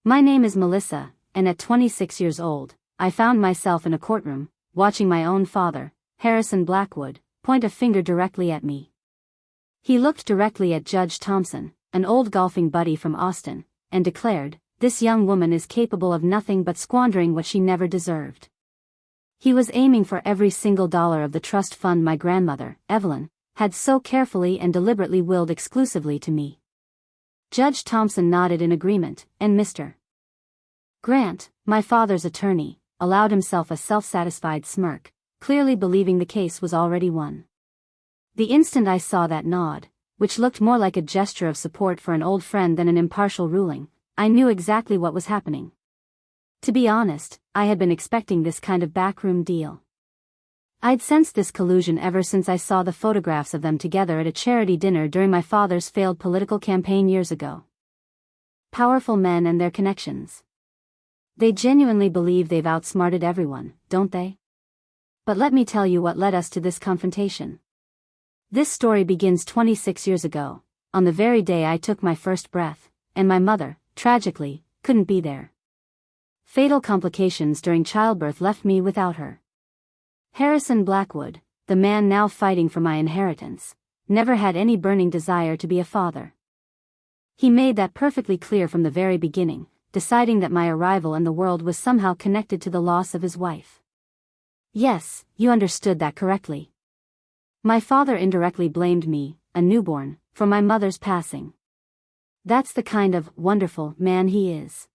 My name is Melissa, and at 26 years old, I found myself in a courtroom, watching my own father, Harrison Blackwood, point a finger directly at me. He looked directly at Judge Thompson, an old golfing buddy from Austin, and declared, "This young woman is capable of nothing but squandering what she never deserved." He was aiming for every single dollar of the trust fund my grandmother, Evelyn, had so carefully and deliberately willed exclusively to me. Judge Thompson nodded in agreement, and Mr. Grant, my father's attorney, allowed himself a self-satisfied smirk, clearly believing the case was already won. The instant I saw that nod, which looked more like a gesture of support for an old friend than an impartial ruling, I knew exactly what was happening. To be honest, I had been expecting this kind of backroom deal. I'd sensed this collusion ever since I saw the photographs of them together at a charity dinner during my father's failed political campaign years ago. Powerful men and their connections. They genuinely believe they've outsmarted everyone, don't they? But let me tell you what led us to this confrontation. This story begins 26 years ago, on the very day I took my first breath, and my mother, tragically, couldn't be there. Fatal complications during childbirth left me without her. Harrison Blackwood, the man now fighting for my inheritance, never had any burning desire to be a father. He made that perfectly clear from the very beginning, deciding that my arrival in the world was somehow connected to the loss of his wife. Yes, you understood that correctly. My father indirectly blamed me, a newborn, for my mother's passing. That's the kind of wonderful man he is.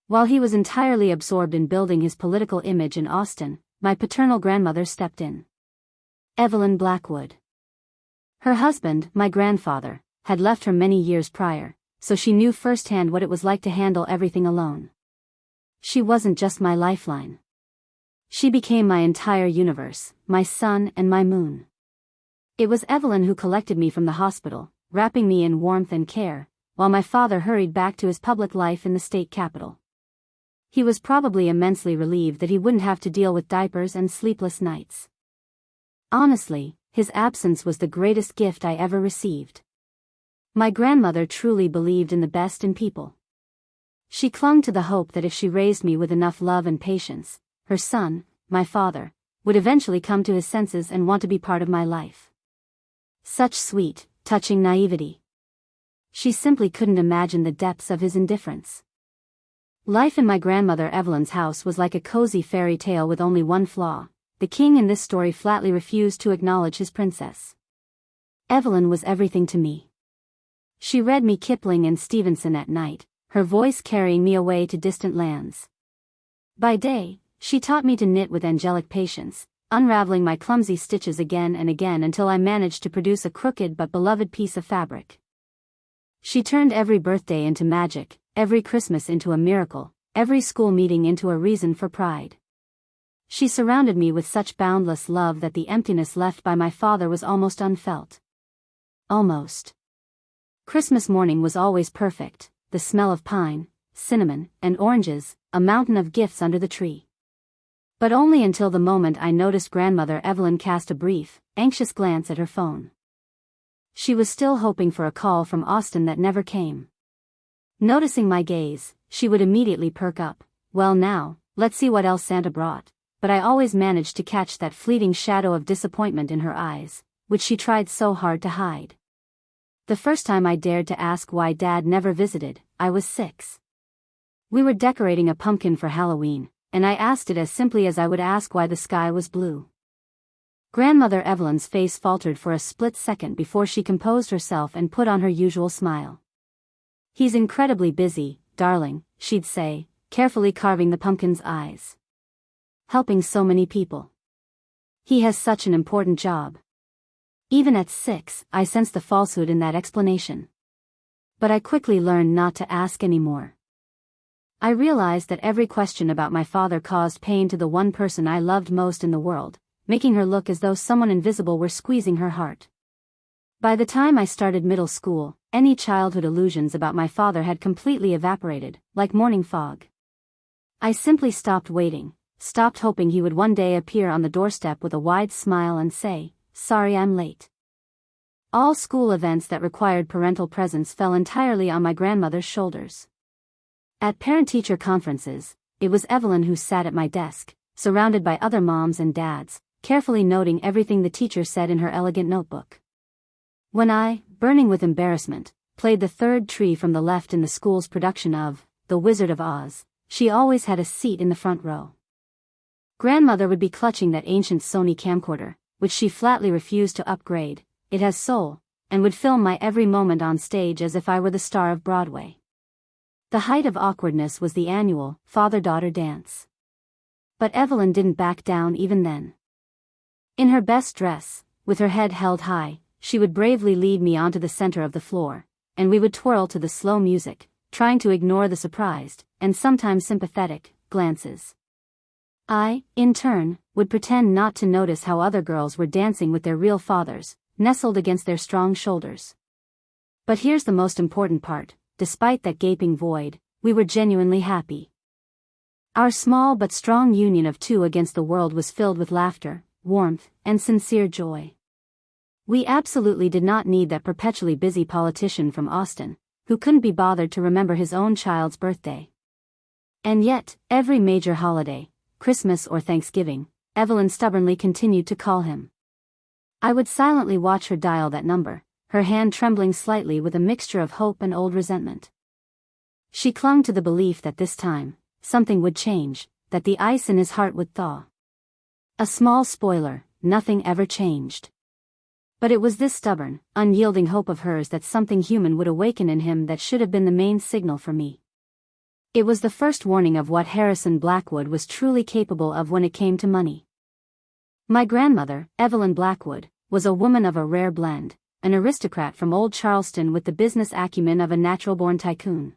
While he was entirely absorbed in building his political image in Austin, my paternal grandmother stepped in. Evelyn Blackwood. Her husband, my grandfather, had left her many years prior, so she knew firsthand what it was like to handle everything alone. She wasn't just my lifeline. She became my entire universe, my sun and my moon. It was Evelyn who collected me from the hospital, wrapping me in warmth and care, while my father hurried back to his public life in the state capital. He was probably immensely relieved that he wouldn't have to deal with diapers and sleepless nights. Honestly, his absence was the greatest gift I ever received. My grandmother truly believed in the best in people. She clung to the hope that if she raised me with enough love and patience, her son, my father, would eventually come to his senses and want to be part of my life. Such sweet, touching naivety. She simply couldn't imagine the depths of his indifference. Life in my grandmother Evelyn's house was like a cozy fairy tale with only one flaw: the king in this story flatly refused to acknowledge his princess. Evelyn was everything to me. She read me Kipling and Stevenson at night, her voice carrying me away to distant lands. By day, she taught me to knit with angelic patience, unraveling my clumsy stitches again and again until I managed to produce a crooked but beloved piece of fabric. She turned every birthday into magic, every Christmas into a miracle, every school meeting into a reason for pride. She surrounded me with such boundless love that the emptiness left by my father was almost unfelt. Almost. Christmas morning was always perfect, the smell of pine, cinnamon, and oranges, a mountain of gifts under the tree. But only until the moment I noticed grandmother Evelyn cast a brief, anxious glance at her phone. She was still hoping for a call from Austin that never came. Noticing my gaze, she would immediately perk up. "Well now, let's see what else Santa brought," but I always managed to catch that fleeting shadow of disappointment in her eyes, which she tried so hard to hide. The first time I dared to ask why Dad never visited, I was 6. We were decorating a pumpkin for Halloween, and I asked it as simply as I would ask why the sky was blue. Grandmother Evelyn's face faltered for a split second before she composed herself and put on her usual smile. "He's incredibly busy, darling," she'd say, carefully carving the pumpkin's eyes. "Helping so many people. He has such an important job." Even at 6, I sensed the falsehood in that explanation. But I quickly learned not to ask anymore. I realized that every question about my father caused pain to the one person I loved most in the world, making her look as though someone invisible were squeezing her heart. By the time I started middle school, any childhood illusions about my father had completely evaporated, like morning fog. I simply stopped waiting, stopped hoping he would one day appear on the doorstep with a wide smile and say, "Sorry I'm late." All school events that required parental presence fell entirely on my grandmother's shoulders. At parent-teacher conferences, it was Evelyn who sat at my desk, surrounded by other moms and dads, carefully noting everything the teacher said in her elegant notebook. When I, burning with embarrassment, played the third tree from the left in the school's production of The Wizard of Oz, she always had a seat in the front row. Grandmother would be clutching that ancient Sony camcorder, which she flatly refused to upgrade. It has soul, and would film my every moment on stage as if I were the star of Broadway. The height of awkwardness was the annual father-daughter dance. But Evelyn didn't back down even then. In her best dress, with her head held high, she would bravely lead me onto the center of the floor, and we would twirl to the slow music, trying to ignore the surprised, and sometimes sympathetic, glances. I, in turn, would pretend not to notice how other girls were dancing with their real fathers, nestled against their strong shoulders. But here's the most important part: despite that gaping void, we were genuinely happy. Our small but strong union of two against the world was filled with laughter, warmth, and sincere joy. We absolutely did not need that perpetually busy politician from Austin, who couldn't be bothered to remember his own child's birthday. And yet, every major holiday, Christmas or Thanksgiving, Evelyn stubbornly continued to call him. I would silently watch her dial that number, her hand trembling slightly with a mixture of hope and old resentment. She clung to the belief that this time, something would change, that the ice in his heart would thaw. A small spoiler: nothing ever changed. But it was this stubborn, unyielding hope of hers that something human would awaken in him that should have been the main signal for me. It was the first warning of what Harrison Blackwood was truly capable of when it came to money. My grandmother, Evelyn Blackwood, was a woman of a rare blend, an aristocrat from old Charleston with the business acumen of a natural-born tycoon.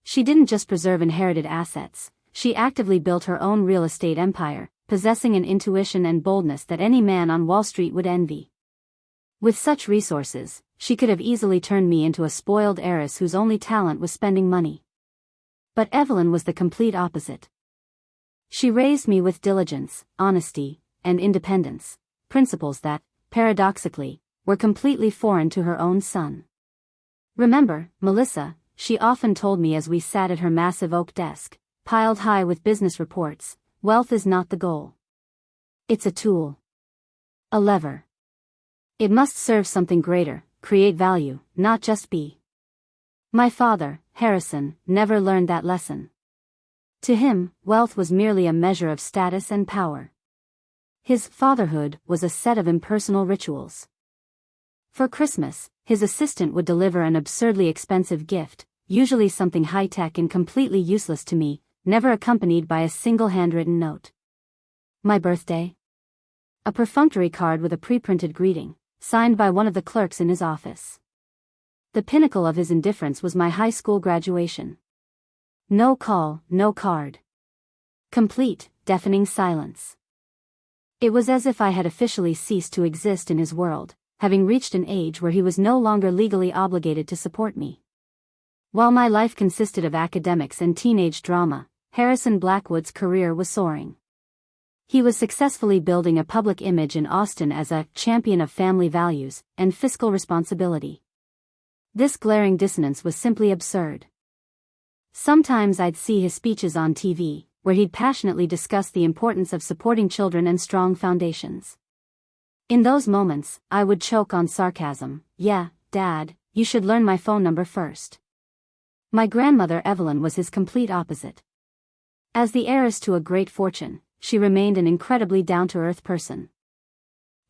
She didn't just preserve inherited assets, she actively built her own real estate empire, possessing an intuition and boldness that any man on Wall Street would envy. With such resources, she could have easily turned me into a spoiled heiress whose only talent was spending money. But Evelyn was the complete opposite. She raised me with diligence, honesty, and independence, principles that, paradoxically, were completely foreign to her own son. "Remember, Melissa," she often told me as we sat at her massive oak desk, piled high with business reports, "wealth is not the goal. It's a tool. A lever. It must serve something greater, create value, not just be." My father, Harrison, never learned that lesson. To him, wealth was merely a measure of status and power. His fatherhood was a set of impersonal rituals. For Christmas, his assistant would deliver an absurdly expensive gift, usually something high-tech and completely useless to me, never accompanied by a single handwritten note. My birthday? A perfunctory card with a pre-printed greeting, signed by one of the clerks in his office. The pinnacle of his indifference was my high school graduation. No call, no card. Complete, deafening silence. It was as if I had officially ceased to exist in his world, having reached an age where he was no longer legally obligated to support me. While my life consisted of academics and teenage drama, Harrison Blackwood's career was soaring. He was successfully building a public image in Austin as a champion of family values and fiscal responsibility. This glaring dissonance was simply absurd. Sometimes I'd see his speeches on TV, where he'd passionately discuss the importance of supporting children and strong foundations. In those moments, I would choke on sarcasm. "Yeah, Dad, you should learn my phone number first." My grandmother Evelyn was his complete opposite. As the heiress to a great fortune, she remained an incredibly down-to-earth person.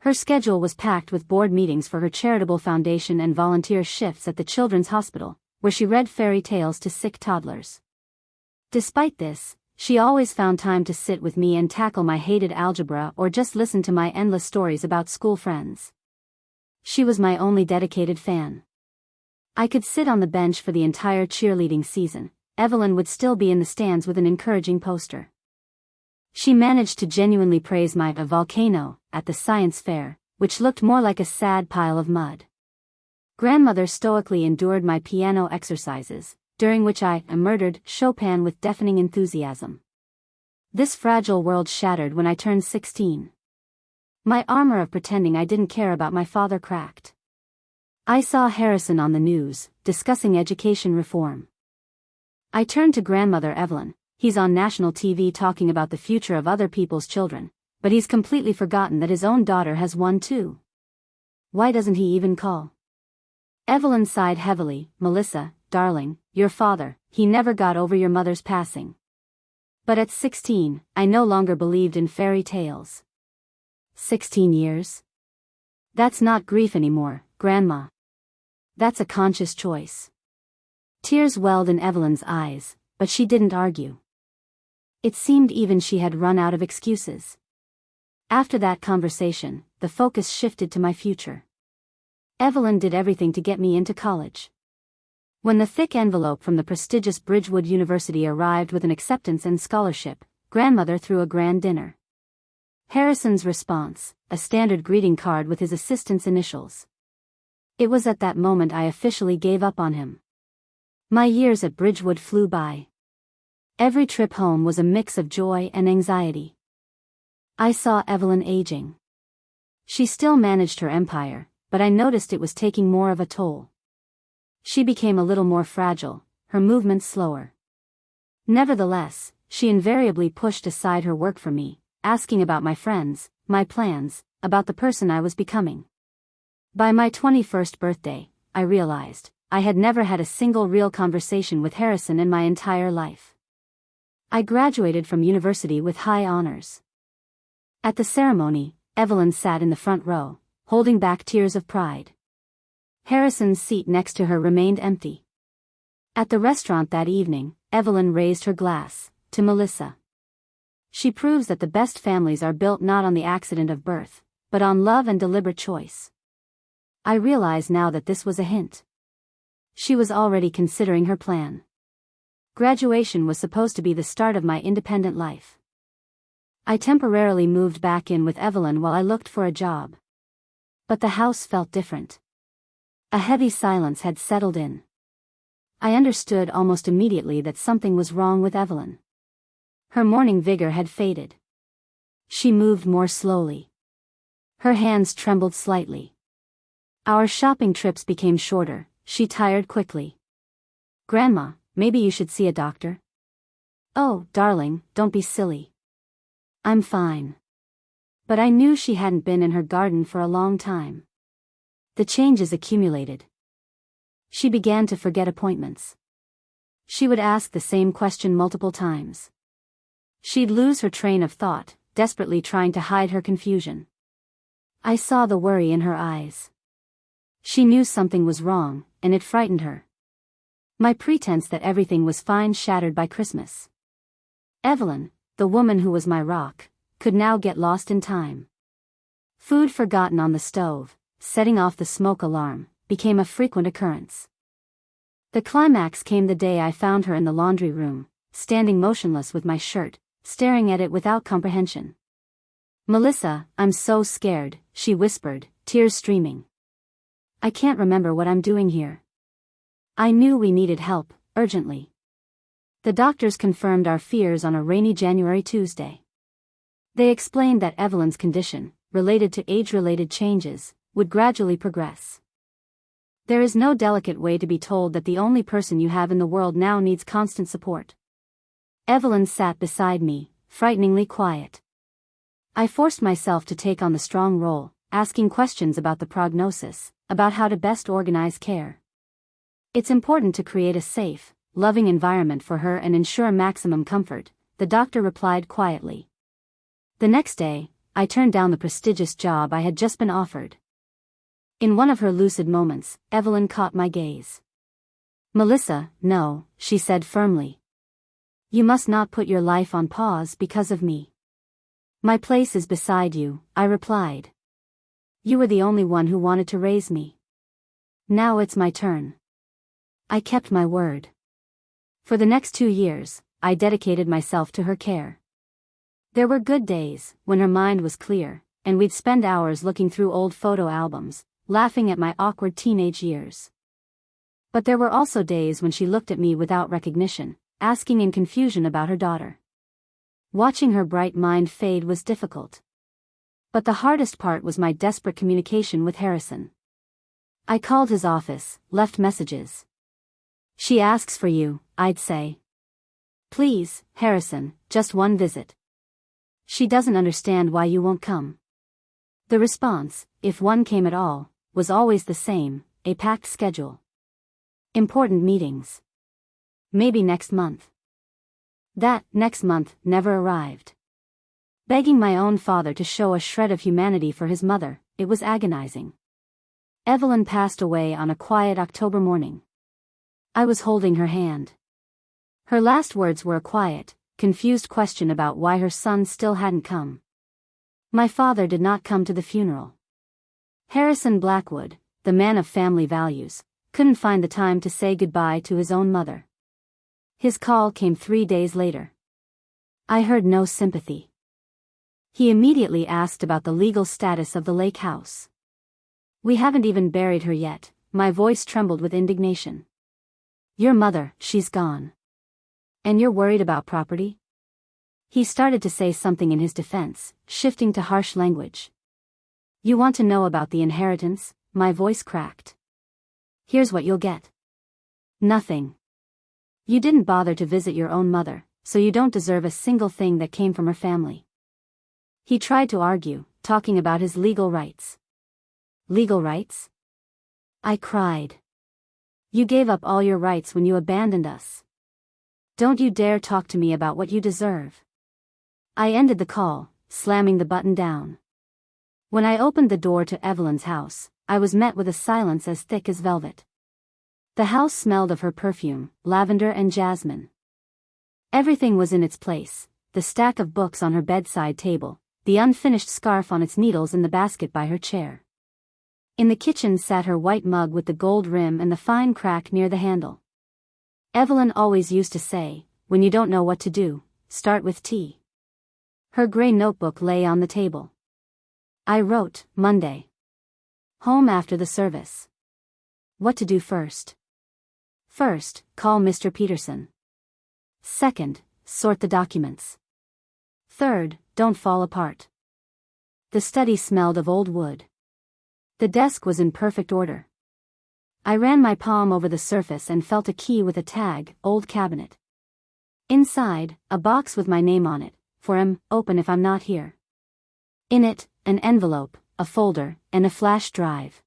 Her schedule was packed with board meetings for her charitable foundation and volunteer shifts at the Children's Hospital, where she read fairy tales to sick toddlers. Despite this, she always found time to sit with me and tackle my hated algebra or just listen to my endless stories about school friends. She was my only dedicated fan. I could sit on the bench for the entire cheerleading season. Evelyn would still be in the stands with an encouraging poster. She managed to genuinely praise my volcano at the science fair, which looked more like a sad pile of mud. Grandmother stoically endured my piano exercises, during which I murdered Chopin with deafening enthusiasm. This fragile world shattered when I turned 16. My armor of pretending I didn't care about my father cracked. I saw Harrison on the news, discussing education reform. I turned to grandmother Evelyn. He's on national TV talking about the future of other people's children, but he's completely forgotten that his own daughter has one too. Why doesn't he even call? Evelyn sighed heavily. Melissa, darling, your father, he never got over your mother's passing. But at 16, I no longer believed in fairy tales. 16 years? That's not grief anymore, Grandma. That's a conscious choice. Tears welled in Evelyn's eyes, but she didn't argue. It seemed even she had run out of excuses. After that conversation, the focus shifted to my future. Evelyn did everything to get me into college. When the thick envelope from the prestigious Bridgewood University arrived with an acceptance and scholarship, grandmother threw a grand dinner. Harrison's response, a standard greeting card with his assistant's initials. It was at that moment I officially gave up on him. My years at Bridgewood flew by. Every trip home was a mix of joy and anxiety. I saw Evelyn aging. She still managed her empire, but I noticed it was taking more of a toll. She became a little more fragile, her movements slower. Nevertheless, she invariably pushed aside her work for me, asking about my friends, my plans, about the person I was becoming. By my 21st birthday, I realized I had never had a single real conversation with Harrison in my entire life. I graduated from university with high honors. At the ceremony, Evelyn sat in the front row, holding back tears of pride. Harrison's seat next to her remained empty. At the restaurant that evening, Evelyn raised her glass, to Melissa. She proves that the best families are built not on the accident of birth, but on love and deliberate choice. I realize now that this was a hint. She was already considering her plan. Graduation was supposed to be the start of my independent life. I temporarily moved back in with Evelyn while I looked for a job. But the house felt different. A heavy silence had settled in. I understood almost immediately that something was wrong with Evelyn. Her morning vigor had faded. She moved more slowly. Her hands trembled slightly. Our shopping trips became shorter, she tired quickly. Grandma, maybe you should see a doctor? Oh, darling, don't be silly. I'm fine. But I knew she hadn't been in her garden for a long time. The changes accumulated. She began to forget appointments. She would ask the same question multiple times. She'd lose her train of thought, desperately trying to hide her confusion. I saw the worry in her eyes. She knew something was wrong, and it frightened her. My pretense that everything was fine shattered by Christmas. Evelyn, the woman who was my rock, could now get lost in time. Food forgotten on the stove, setting off the smoke alarm, became a frequent occurrence. The climax came the day I found her in the laundry room, standing motionless with my shirt, staring at it without comprehension. Melissa, I'm so scared, she whispered, tears streaming. I can't remember what I'm doing here. I knew we needed help, urgently. The doctors confirmed our fears on a rainy January Tuesday. They explained that Evelyn's condition, related to age-related changes, would gradually progress. There is no delicate way to be told that the only person you have in the world now needs constant support. Evelyn sat beside me, frighteningly quiet. I forced myself to take on the strong role, asking questions about the prognosis, about how to best organize care. It's important to create a safe, loving environment for her and ensure maximum comfort, the doctor replied quietly. The next day, I turned down the prestigious job I had just been offered. In one of her lucid moments, Evelyn caught my gaze. Melissa, no, she said firmly. You must not put your life on pause because of me. My place is beside you, I replied. You were the only one who wanted to raise me. Now it's my turn. I kept my word. For the next 2 years, I dedicated myself to her care. There were good days, when her mind was clear, and we'd spend hours looking through old photo albums, laughing at my awkward teenage years. But there were also days when she looked at me without recognition, asking in confusion about her daughter. Watching her bright mind fade was difficult. But the hardest part was my desperate communication with Harrison. I called his office, left messages. She asks for you, I'd say. Please, Harrison, just one visit. She doesn't understand why you won't come. The response, if one came at all, was always the same, a packed schedule. Important meetings. Maybe next month. That next month never arrived. Begging my own father to show a shred of humanity for his mother, it was agonizing. Evelyn passed away on a quiet October morning. I was holding her hand. Her last words were a quiet, confused question about why her son still hadn't come. My father did not come to the funeral. Harrison Blackwood, the man of family values, couldn't find the time to say goodbye to his own mother. His call came 3 days later. I heard no sympathy. He immediately asked about the legal status of the lake house. We haven't even buried her yet, my voice trembled with indignation. Your mother, she's gone. And you're worried about property? He started to say something in his defense, shifting to harsh language. You want to know about the inheritance? My voice cracked. Here's what you'll get. Nothing. You didn't bother to visit your own mother, so you don't deserve a single thing that came from her family. He tried to argue, talking about his legal rights. Legal rights? I cried. You gave up all your rights when you abandoned us. Don't you dare talk to me about what you deserve. I ended the call, slamming the button down. When I opened the door to Evelyn's house, I was met with a silence as thick as velvet. The house smelled of her perfume, lavender and jasmine. Everything was in its place, the stack of books on her bedside table, the unfinished scarf on its needles in the basket by her chair. In the kitchen sat her white mug with the gold rim and the fine crack near the handle. Evelyn always used to say, when you don't know what to do, start with tea. Her gray notebook lay on the table. I wrote, Monday. Home after the service. What to do first? First, call Mr. Peterson. Second, sort the documents. Third, don't fall apart. The study smelled of old wood. The desk was in perfect order. I ran my palm over the surface and felt a key with a tag, old cabinet. Inside, a box with my name on it, for open if I'm not here. In it, an envelope, a folder, and a flash drive.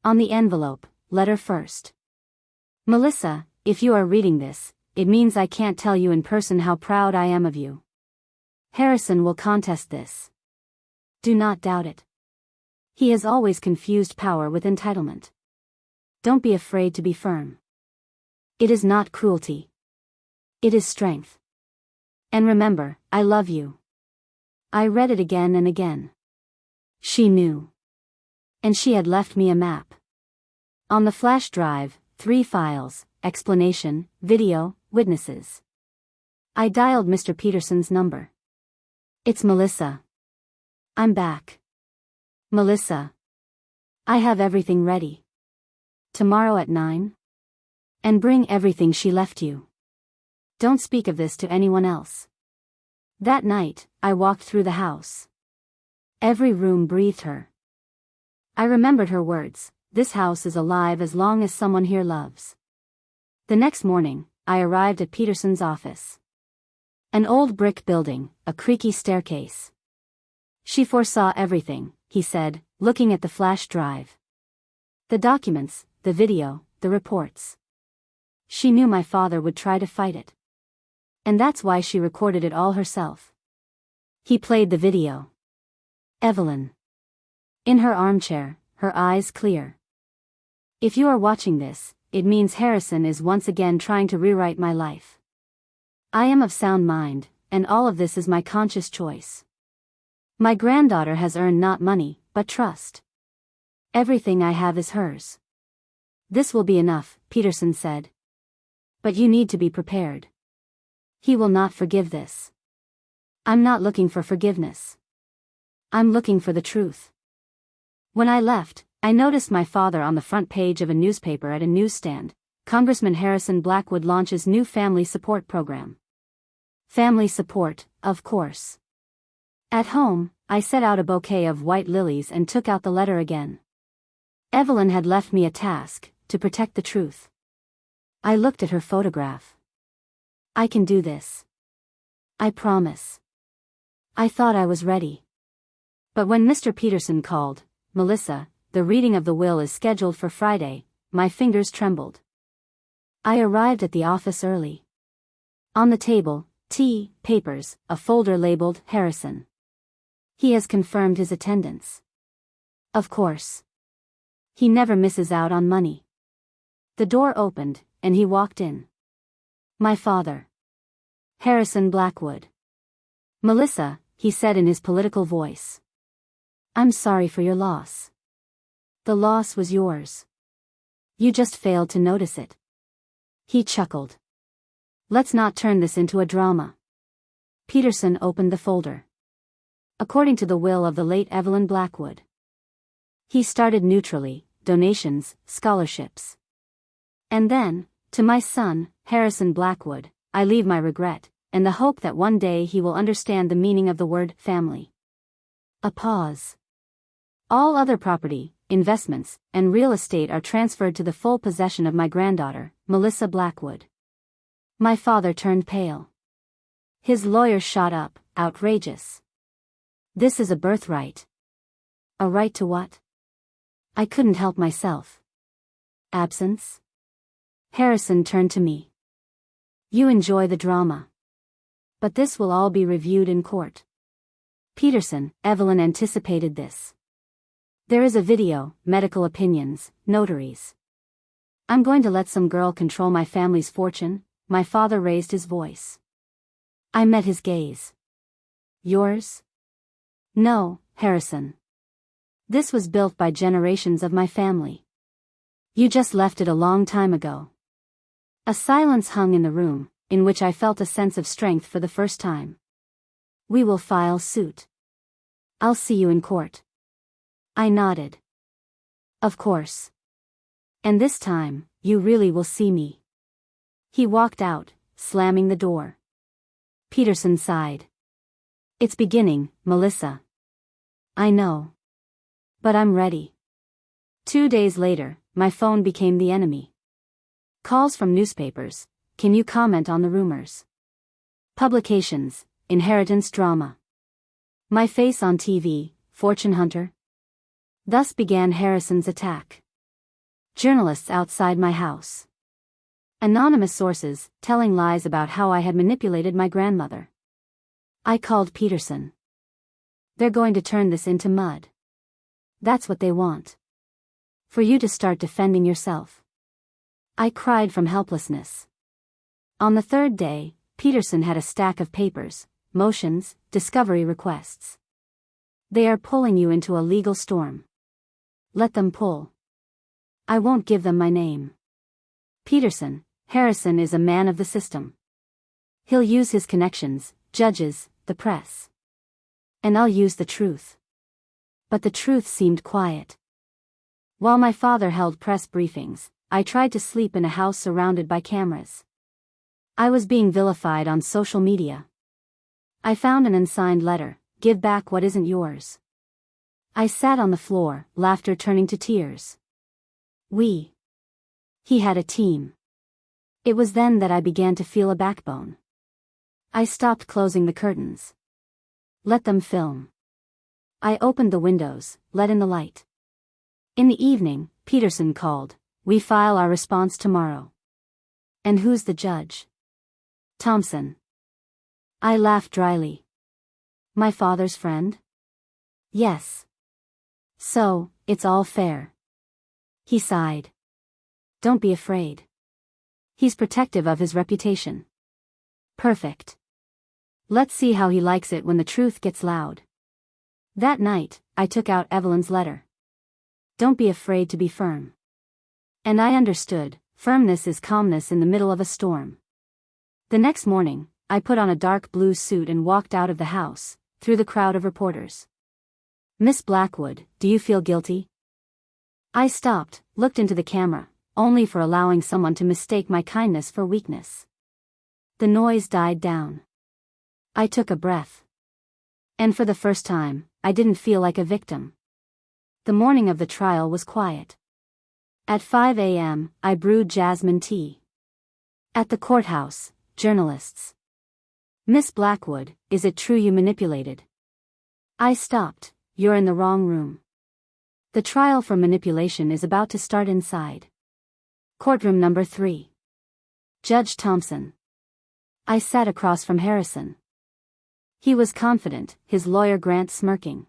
On the envelope, letter first. Melissa, if you are reading this, it means I can't tell you in person how proud I am of you. Harrison will contest this. Do not doubt it. He has always confused power with entitlement. Don't be afraid to be firm. It is not cruelty. It is strength. And remember, I love you. I read it again and again. She knew. And she had left me a map. On the flash drive, 3 files, explanation, video, witnesses. I dialed Mr. Peterson's number. It's Melissa. I'm back. Melissa. I have everything ready. Tomorrow at 9? And bring everything she left you. Don't speak of this to anyone else. That night, I walked through the house. Every room breathed her. I remembered her words, this house is alive as long as someone here loves. The next morning, I arrived at Peterson's office. An old brick building, a creaky staircase. She foresaw everything, he said, looking at the flash drive. The documents, the video, the reports. She knew my father would try to fight it. And that's why she recorded it all herself. He played the video. Evelyn. In her armchair, her eyes clear. If you are watching this, it means Harrison is once again trying to rewrite my life. I am of sound mind, and all of this is my conscious choice. My granddaughter has earned not money, but trust. Everything I have is hers. This will be enough, Peterson said. But you need to be prepared. He will not forgive this. I'm not looking for forgiveness. I'm looking for the truth. When I left, I noticed my father on the front page of a newspaper at a newsstand. Congressman Harrison Blackwood launches new family support program. Family support, of course. At home, I set out a bouquet of white lilies and took out the letter again. Evelyn had left me a task, to protect the truth. I looked at her photograph. I can do this. I promise. I thought I was ready. But when Mr. Peterson called, "Melissa, the reading of the will is scheduled for Friday," my fingers trembled. I arrived at the office early. On the table, tea, papers, a folder labeled Harrison. He has confirmed his attendance. Of course. He never misses out on money. The door opened, and he walked in. My father. Harrison Blackwood. "Melissa," he said in his political voice. "I'm sorry for your loss. The loss was yours. You just failed to notice it." He chuckled. "Let's not turn this into a drama." Peterson opened the folder. According to the will of the late Evelyn Blackwood. He started neutrally, donations, scholarships. And then, to my son, Harrison Blackwood, I leave my regret, and the hope that one day he will understand the meaning of the word family. A pause. All other property, investments, and real estate are transferred to the full possession of my granddaughter, Melissa Blackwood. My father turned pale. His lawyer shot up, outrageous. "This is a birthright." "A right to what?" I couldn't help myself. "Absence?" Harrison turned to me. "You enjoy the drama. But this will all be reviewed in court." Peterson, Evelyn anticipated this. "There is a video, medical opinions, notaries. I'm going to let some girl control my family's fortune." My father raised his voice. I met his gaze. "Yours?" "No, Harrison. This was built by generations of my family. You just left it a long time ago." A silence hung in the room, in which I felt a sense of strength for the first time. "We will file suit. I'll see you in court." I nodded. "Of course. And this time, you really will see me." He walked out, slamming the door. Peterson sighed. "It's beginning, Melissa." "I know. But I'm ready." 2 days later, my phone became the enemy. Calls from newspapers. "Can you comment on the rumors?" Publications. "Inheritance drama." My face on TV. "Fortune hunter." Thus began Harrison's attack. Journalists outside my house. Anonymous sources, telling lies about how I had manipulated my grandmother. I called Peterson. "They're going to turn this into mud. That's what they want. For you to start defending yourself." I cried from helplessness. On the third day, Peterson had a stack of papers, motions, discovery requests. "They are pulling you into a legal storm. Let them pull. I won't give them my name." Peterson, Harrison is a man of the system. He'll use his connections, judges, the press. And I'll use the truth. But the truth seemed quiet. While my father held press briefings, I tried to sleep in a house surrounded by cameras. I was being vilified on social media. I found an unsigned letter, "Give back what isn't yours." I sat on the floor, laughter turning to tears. He had a team. It was then that I began to feel a backbone. I stopped closing the curtains. Let them film. I opened the windows, let in the light. In the evening, Peterson called. "We file our response tomorrow." "And who's the judge?" "Thompson." I laughed dryly. "My father's friend?" "Yes." "So, it's all fair." He sighed. "Don't be afraid. He's protective of his reputation." "Perfect. Let's see how he likes it when the truth gets loud." That night, I took out Evelyn's letter. "Don't be afraid to be firm." And I understood, firmness is calmness in the middle of a storm. The next morning, I put on a dark blue suit and walked out of the house, through the crowd of reporters. "Miss Blackwood, do you feel guilty?" I stopped, looked into the camera, only for allowing someone to mistake my kindness for weakness. The noise died down. I took a breath. And for the first time, I didn't feel like a victim. The morning of the trial was quiet. At 5 a.m., I brewed jasmine tea. At the courthouse, journalists. Miss Blackwood, is it true you manipulated? I stopped. You're in the wrong room. The trial for manipulation is about to start inside. Courtroom number 3. Judge Thompson. I sat across from Harrison. He was confident, his lawyer Grant smirking.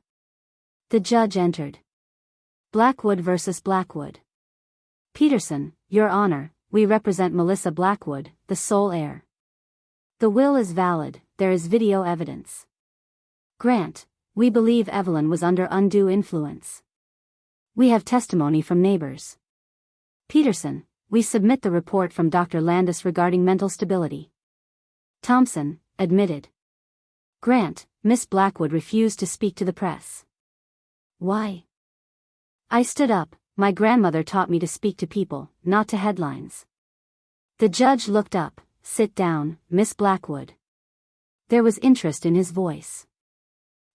The judge entered. Blackwood versus Blackwood. Peterson, Your Honor, we represent Melissa Blackwood, the sole heir. The will is valid, there is video evidence. Grant, we believe Evelyn was under undue influence. We have testimony from neighbors. Peterson, we submit the report from Dr. Landis regarding mental stability. Thompson, admitted. Grant, Miss Blackwood refused to speak to the press. Why? I stood up. My grandmother taught me to speak to people, not to headlines. The judge looked up. Sit down, Miss Blackwood. There was interest in his voice.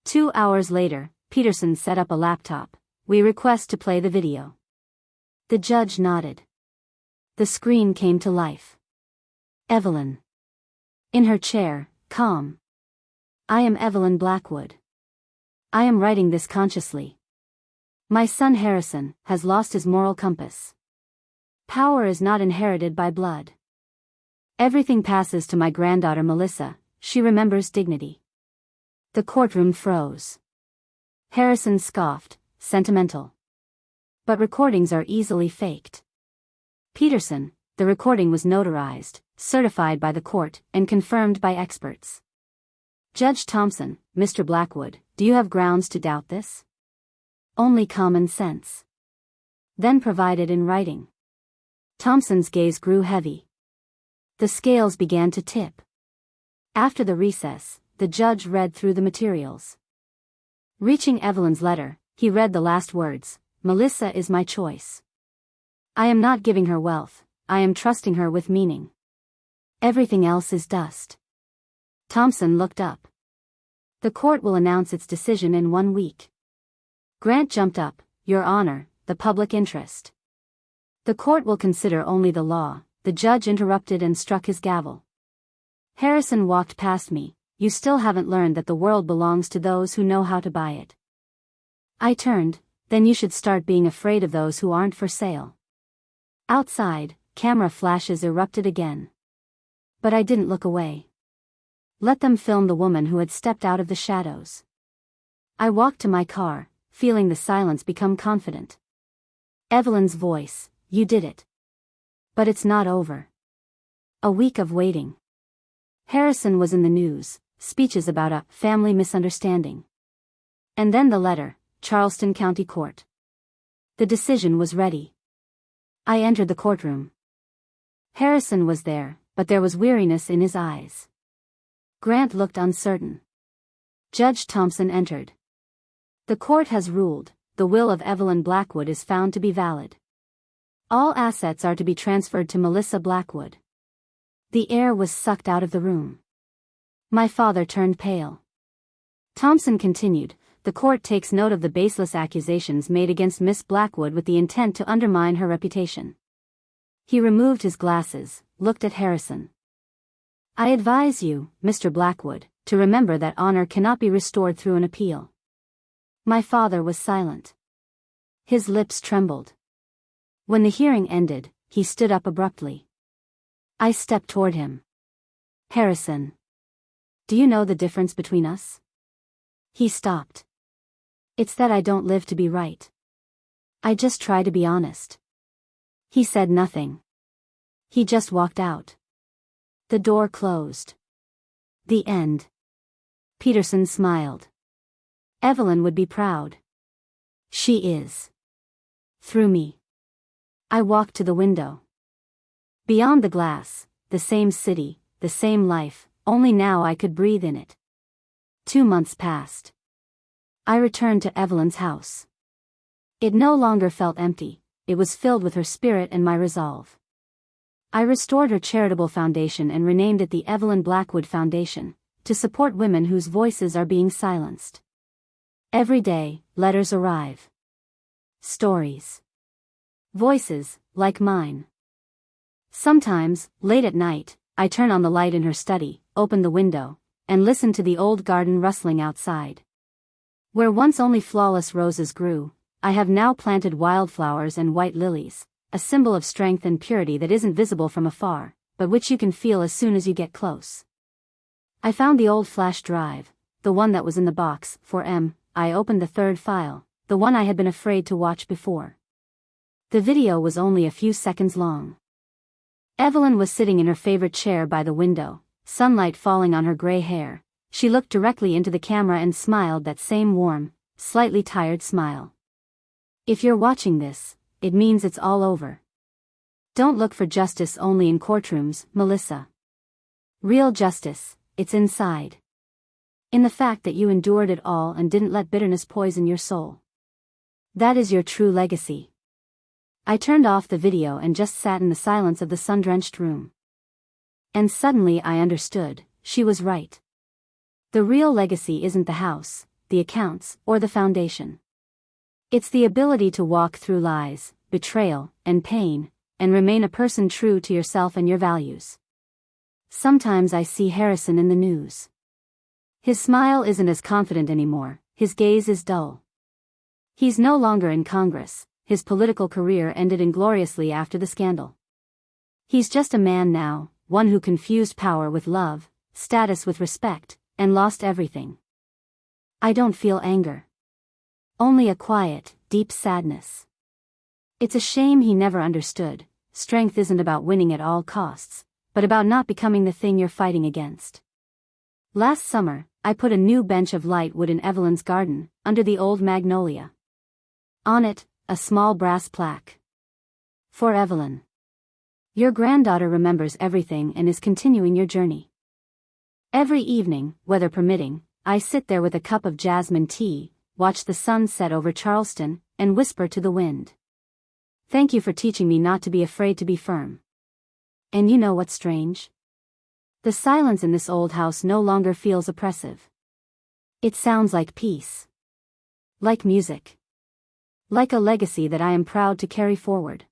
2 hours later, Peterson set up a laptop. We request to play the video. The judge nodded. The screen came to life. Evelyn. In her chair, calm. I am Evelyn Blackwood. I am writing this consciously. My son Harrison has lost his moral compass. Power is not inherited by blood. Everything passes to my granddaughter Melissa, she remembers dignity. The courtroom froze. Harrison scoffed, sentimental. But recordings are easily faked. Peterson, the recording was notarized, certified by the court, and confirmed by experts. Judge Thompson, Mr. Blackwood, do you have grounds to doubt this? Only common sense. Then provided in writing. Thompson's gaze grew heavy. The scales began to tip. After the recess, the judge read through the materials. Reaching Evelyn's letter, he read the last words, Melissa is my choice. I am not giving her wealth, I am trusting her with meaning. Everything else is dust. Thompson looked up. The court will announce its decision in 1 week. Grant jumped up, Your Honor, the public interest. The court will consider only the law, the judge interrupted and struck his gavel. Harrison walked past me, you still haven't learned that the world belongs to those who know how to buy it. I turned, then you should start being afraid of those who aren't for sale. Outside, camera flashes erupted again. But I didn't look away. Let them film the woman who had stepped out of the shadows. I walked to my car, feeling the silence become confident. Evelyn's voice, you did it. But it's not over. A week of waiting. Harrison was in the news, speeches about a family misunderstanding. And then the letter, Charleston County Court. The decision was ready. I entered the courtroom. Harrison was there, but there was weariness in his eyes. Grant looked uncertain. Judge Thompson entered. The court has ruled, the will of Evelyn Blackwood is found to be valid. All assets are to be transferred to Melissa Blackwood. The air was sucked out of the room. My father turned pale. Thompson continued, the court takes note of the baseless accusations made against Miss Blackwood with the intent to undermine her reputation. He removed his glasses, looked at Harrison. I advise you, Mr. Blackwood, to remember that honor cannot be restored through an appeal. My father was silent. His lips trembled. When the hearing ended, he stood up abruptly. I stepped toward him. Harrison. Do you know the difference between us? He stopped. It's that I don't live to be right. I just try to be honest. He said nothing. He just walked out. The door closed. The end. Peterson smiled. Evelyn would be proud. She is. Through me. I walked to the window. Beyond the glass, the same city, the same life, only now I could breathe in it. 2 months passed. I returned to Evelyn's house. It no longer felt empty, it was filled with her spirit and my resolve. I restored her charitable foundation and renamed it the Evelyn Blackwood Foundation, to support women whose voices are being silenced. Every day, letters arrive. Stories. Voices, like mine. Sometimes, late at night, I turn on the light in her study, open the window, and listen to the old garden rustling outside. Where once only flawless roses grew, I have now planted wildflowers and white lilies, a symbol of strength and purity that isn't visible from afar, but which you can feel as soon as you get close. I found the old flash drive, the one that was in the box. I opened the third file, the one I had been afraid to watch before. The video was only a few seconds long. Evelyn was sitting in her favorite chair by the window, sunlight falling on her gray hair. She looked directly into the camera and smiled that same warm, slightly tired smile. If you're watching this, it means it's all over. Don't look for justice only in courtrooms, Melissa. Real justice, it's inside. In the fact that you endured it all and didn't let bitterness poison your soul. That is your true legacy. I turned off the video and just sat in the silence of the sun-drenched room. And suddenly I understood, she was right. The real legacy isn't the house, the accounts, or the foundation. It's the ability to walk through lies, betrayal, and pain, and remain a person true to yourself and your values. Sometimes I see Harrison in the news. His smile isn't as confident anymore, his gaze is dull. He's no longer in Congress, his political career ended ingloriously after the scandal. He's just a man now, one who confused power with love, status with respect, and lost everything. I don't feel anger. Only a quiet, deep sadness. It's a shame he never understood. Strength isn't about winning at all costs, but about not becoming the thing you're fighting against. Last summer, I put a new bench of light wood in Evelyn's garden, under the old magnolia. On it, a small brass plaque. For Evelyn. Your granddaughter remembers everything and is continuing your journey. Every evening, weather permitting, I sit there with a cup of jasmine tea, watch the sun set over Charleston, and whisper to the wind. Thank you for teaching me not to be afraid to be firm. And you know what's strange? The silence in this old house no longer feels oppressive. It sounds like peace. Like music. Like a legacy that I am proud to carry forward.